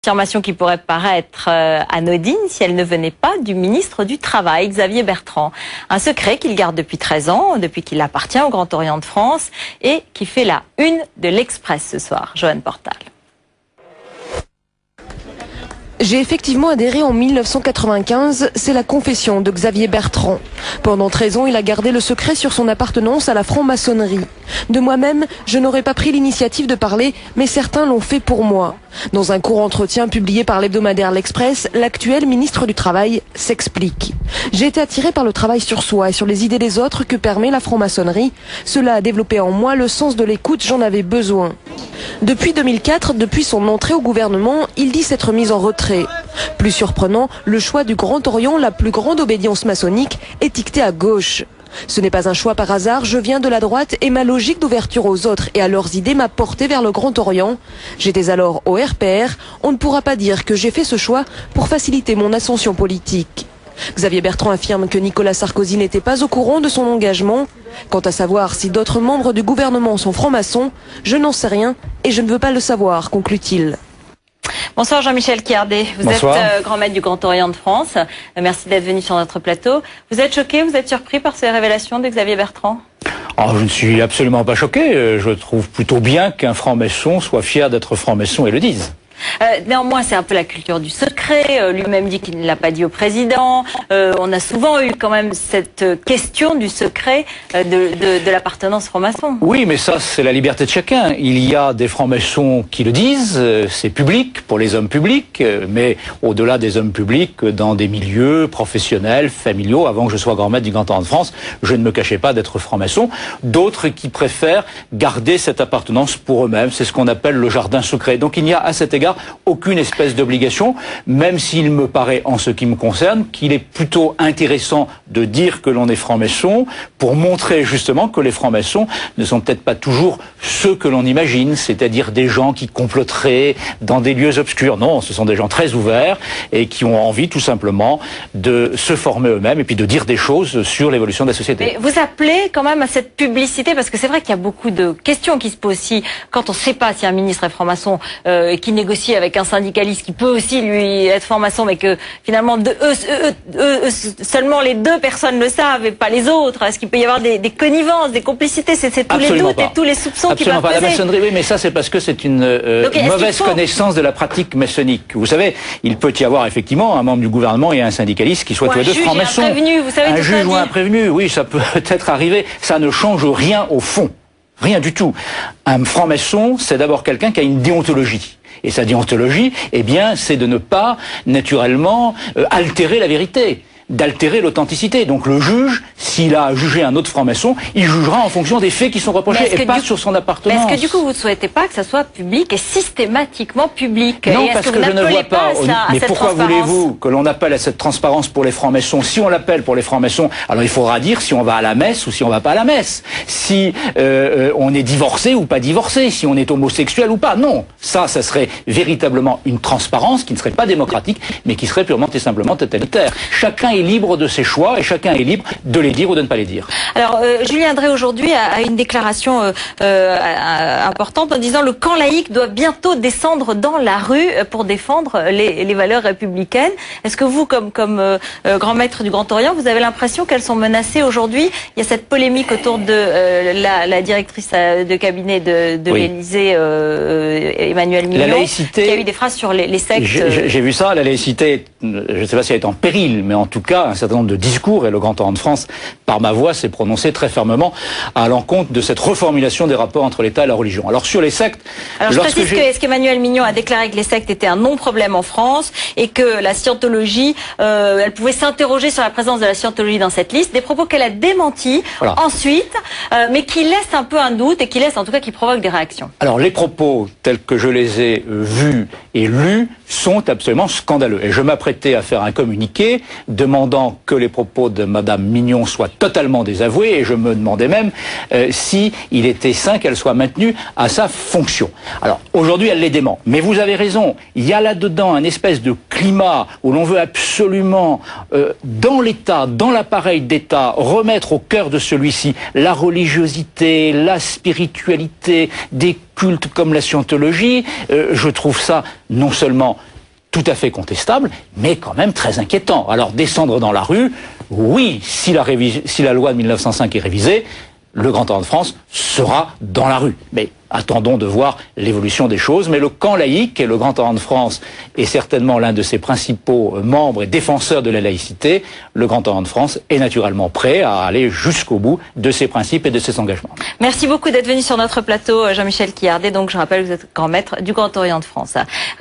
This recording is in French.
Affirmation qui pourrait paraître anodine si elle ne venait pas du ministre du Travail, Xavier Bertrand. Un secret qu'il garde depuis 13 ans, depuis qu'il appartient au Grand Orient de France et qui fait la une de l'Express ce soir. Joanne Portal. J'ai effectivement adhéré en 1995, c'est la confession de Xavier Bertrand. Pendant 13 ans, il a gardé le secret sur son appartenance à la franc-maçonnerie. De moi-même, je n'aurais pas pris l'initiative de parler, mais certains l'ont fait pour moi. Dans un court entretien publié par l'hebdomadaire L'Express, l'actuel ministre du Travail s'explique. J'ai été attiré par le travail sur soi et sur les idées des autres que permet la franc-maçonnerie. Cela a développé en moi le sens de l'écoute, j'en avais besoin. Depuis 2004, depuis son entrée au gouvernement, il dit s'être mis en retrait. Plus surprenant, le choix du Grand Orient, la plus grande obédience maçonnique, étiquetée à gauche. Ce n'est pas un choix par hasard, je viens de la droite et ma logique d'ouverture aux autres et à leurs idées m'a porté vers le Grand Orient. J'étais alors au RPR, on ne pourra pas dire que j'ai fait ce choix pour faciliter mon ascension politique. Xavier Bertrand affirme que Nicolas Sarkozy n'était pas au courant de son engagement. Quant à savoir si d'autres membres du gouvernement sont francs-maçons, je n'en sais rien et je ne veux pas le savoir, conclut-il. Bonsoir Jean-Michel Quiardet, vous êtes grand maître du Grand Orient de France. Merci d'être venu sur notre plateau. Vous êtes choqué, vous êtes surpris par ces révélations de Xavier Bertrand? Oh, je ne suis absolument pas choqué. Je trouve plutôt bien qu'un franc-maçon soit fier d'être franc-maçon et le dise. Néanmoins, c'est un peu la culture du secret. Lui-même dit qu'il ne l'a pas dit au président. On a souvent eu quand même cette question du secret de l'appartenance franc-maçon. Oui, mais ça, c'est la liberté de chacun. Il y a des francs-maçons qui le disent, c'est public pour les hommes publics, mais au-delà des hommes publics, dans des milieux professionnels, familiaux, avant que je sois grand maître du Grand Orient de France, je ne me cachais pas d'être franc-maçon. D'autres qui préfèrent garder cette appartenance pour eux-mêmes. C'est ce qu'on appelle le jardin secret. Donc il n'y a à cet égard aucune espèce d'obligation, même s'il me paraît, en ce qui me concerne, qu'il est plutôt intéressant de dire que l'on est franc-maçon pour montrer justement que les francs-maçons ne sont peut-être pas toujours ceux que l'on imagine, c'est-à-dire des gens qui comploteraient dans des lieux obscurs. Non, ce sont des gens très ouverts et qui ont envie tout simplement de se former eux-mêmes et puis de dire des choses sur l'évolution de la société. Mais vous appelez quand même à cette publicité, parce que c'est vrai qu'il y a beaucoup de questions qui se posent si, quand on ne sait pas si un ministre est franc-maçon qui négocie avec un syndicaliste qui peut aussi lui être franc-maçon, mais que finalement seulement les deux personnes le savent et pas les autres. Est-ce qu'il peut y avoir des connivences, des complicités? C'est tous les doutes et tous les soupçons qui peuvent peser. La maçonnerie, oui, mais ça c'est parce que c'est une mauvaise connaissance de la pratique maçonnique. Vous savez, il peut y avoir effectivement un membre du gouvernement et un syndicaliste qui soient tous les deux francs-maçons. Un juge ou un prévenu, oui, ça peut peut-être arriver. Ça ne change rien au fond. Rien du tout. Un franc-maçon, c'est d'abord quelqu'un qui a une déontologie. Et sa déontologie, eh bien, c'est de ne pas, naturellement, altérer la vérité, d'altérer l'authenticité. Donc le juge, s'il a jugé un autre franc-maçon, il jugera en fonction des faits qui sont reprochés et pas sur son appartenance. Mais est-ce que du coup vous ne souhaitez pas que ça soit public et systématiquement public? Non, parce que je ne vois pas. Mais pourquoi voulez-vous que l'on appelle à cette transparence pour les francs-maçons? Si on l'appelle pour les francs-maçons, alors il faudra dire si on va à la messe ou si on va pas à la messe. Si on est divorcé ou pas divorcé, si on est homosexuel ou pas. Non, ça serait véritablement une transparence qui ne serait pas démocratique, mais qui serait purement et simplement totalitaire. Chacun est libre de ses choix et chacun est libre de les dire ou de ne pas les dire. Alors, Julien Drey aujourd'hui a une déclaration importante en disant le camp laïque doit bientôt descendre dans la rue pour défendre les valeurs républicaines. Est-ce que vous, comme grand maître du Grand Orient, vous avez l'impression qu'elles sont menacées aujourd'hui? Il y a cette polémique autour de la directrice de cabinet de l'Élysée, Emmanuel Mignon, laïcité, qui a eu des phrases sur les sectes. J'ai vu ça, la laïcité, je ne sais pas si elle est en péril, mais en tout cas, un certain nombre de discours, et le Grand Orient de France, par ma voix, s'est prononcé très fermement à l'encontre de cette reformulation des rapports entre l'État et la religion. Alors sur les sectes... Alors je précise qu'Emmanuel Mignon a déclaré que les sectes étaient un non-problème en France et que la scientologie, elle pouvait s'interroger sur la présence de la scientologie dans cette liste, des propos qu'elle a démentis ensuite, mais qui laissent un peu un doute et qui laissent en tout cas qui provoquent des réactions. Alors les propos tels que je les ai vus et lus sont absolument scandaleux. Et je m'apprêtais à faire un communiqué demandant que les propos de Madame Mignon soient totalement désavoués, et je me demandais même si il était sain qu'elle soit maintenue à sa fonction. Alors aujourd'hui elle les dément, mais vous avez raison, il y a là-dedans un espèce de climat où l'on veut absolument dans l'État, dans l'appareil d'État, remettre au cœur de celui-ci la religiosité, la spiritualité, des cultes comme la scientologie. Je trouve ça non seulement tout à fait contestable, mais quand même très inquiétant. Alors descendre dans la rue, oui, si la loi de 1905 est révisée, le Grand Orient de France sera dans la rue. Mais attendons de voir l'évolution des choses. Mais le camp laïque et le Grand Orient de France est certainement l'un de ses principaux membres et défenseurs de la laïcité. Le Grand Orient de France est naturellement prêt à aller jusqu'au bout de ses principes et de ses engagements. Merci beaucoup d'être venu sur notre plateau, Jean-Michel Quillardet. Donc je rappelle que vous êtes grand maître du Grand Orient de France.